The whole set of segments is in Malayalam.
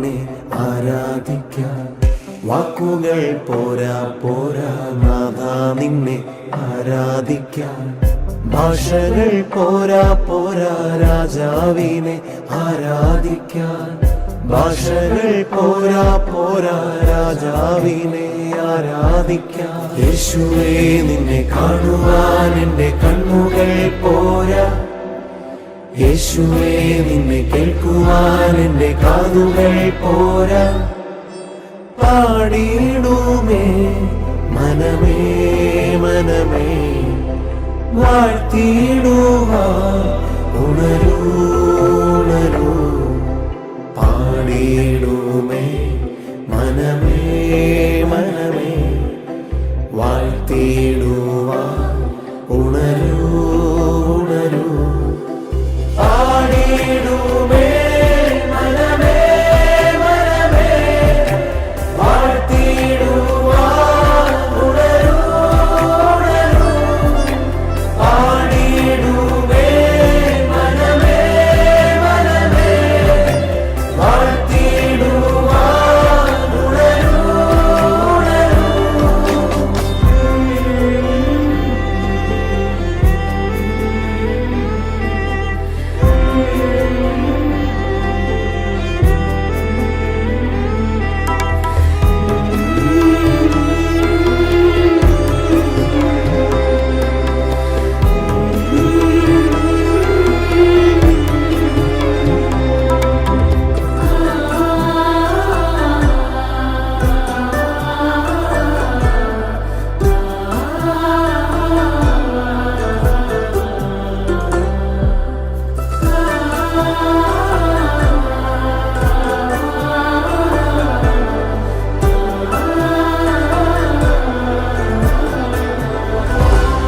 നിന്നെ ആരാധിക്കാൻ വാക്കുകൾ പോരാ പോരാ നാഥ നിന്നെ ആരാധിക്കാൻ ഭാഷകൾ പോരാ പോരാ രാജാവിനെ ആരാധിക്കാൻ ഭാഷകൾ പോരാ പോരാ രാജാവിനെ ആരാധിക്കാൻ യേശുവേ നിന്നെ കാണുവാൻ എൻ്റെ കണ്ണുകൾ പോരാ യേശുവേ നിന്നെ കേൾക്കുവാൻ എൻ്റെ കാതുകൾ പോരാ പാടിയിടുമേ മനമേ മനമേ വാഴ്ത്തിയിടുവാൻ ഉണരൂ ഉണരൂ പാടിയിടുമേ മനമേ മനമേ വാഴ്ത്തിയിടുവാൻ ഉണരൂ ഉണരൂ പാടിയിടുമേ മനമേ മനമേ വാഴ്ത്തിയിടുവാൻ ഉണരൂ ഉണരൂ പാടിയിടുമേ മനമേ മനമേ വാഴ്ത്തിയിടുവാൻ ഉണരൂ ഉണരൂ.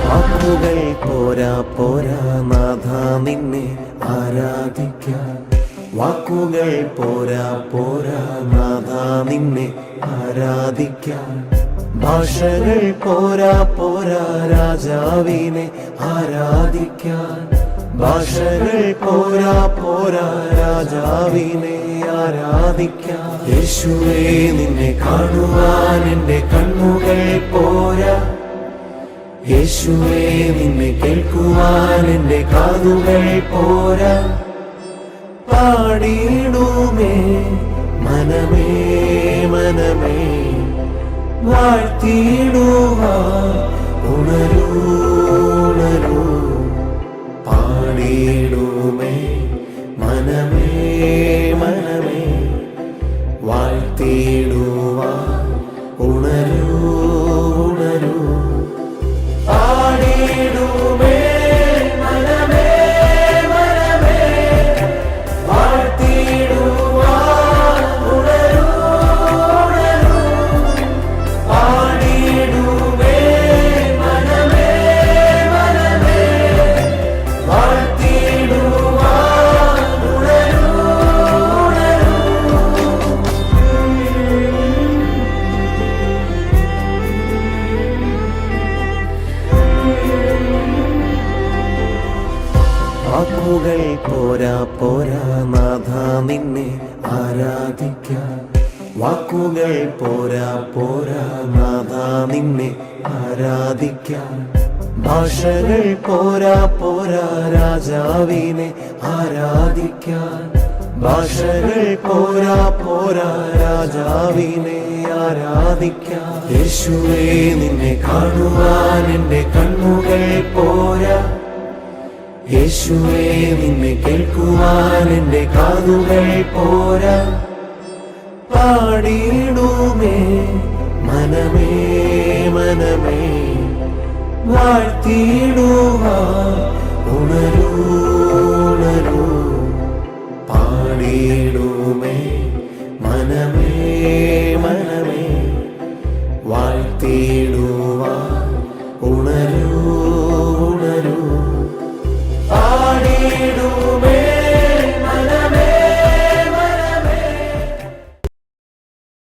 വാക്കുകൾ പോരാ പോരാ നാഥ നിന്നെ ആരാധിക്കാൻ വാക്കുകൾ പോരാ പോരാ നാഥ നിന്നെ ആരാധിക്കാൻ ഭാഷകൾ പോരാ പോരാ രാജാവിനെ ആരാധിക്കാൻ ഭാഷകൾ പോരാ പോരാ രാജാവിനെ ആരാധിക്കാൻ യേശുവേ നിന്നെ കാണുവാൻ എൻ്റെ കണ്ണുകൾ പോരാ യേശുവേ നിന്നെ കേൾക്കുവാൻ എൻ്റെ കാതുകൾ പോരാ പാടിയിടുമേ മനമേ മനമേ വാഴ്ത്തിയിടുവാൻ ഉണരൂ ഉണരൂ പാടിയിടുമേ മനമേ മനമേ വാഴ്ത്തിയിടുവാൻ ഉണരൂ ഉണരൂ പാടിയിടുമേ മനമേ മനമേ വാഴ്ത്തിയിടുവാൻ ഉണരൂ ഉണരൂ പാടിയിടുമേ മനമേ മനമേ വാഴ്ത്തിയിടുവാൻ ഉണരൂ ഉണരൂ. വാക്കുകൾ പോരാ പോരാ നാഥ നിന്നെ ആരാധിക്കാൻ വാക്കുകൾ പോരാ പോരാ നാഥ നിന്നെ ആരാധിക്കാൻ ഭാഷകൾ പോരാ പോരാ രാജാവിനെ ആരാധിക്കാൻ ഭാഷകൾ പോരാ പോരാ രാജാവിനെ ആരാധിക്കാൻ യേശുവേ നിന്നെ കാണുവാൻ എൻ്റെ കണ്ണുകൾ പോരാ യേശുവേ നിന്നെ കേൾക്കുവാൻ എൻ്റെ കാതുകൾ പോരാ പാടിയിടുമേ മനമേ മനമേ വാഴ്ത്തിയിടുവാൻ ഉണരൂ ഉണരൂ പാടിയിടുമേ മനമേ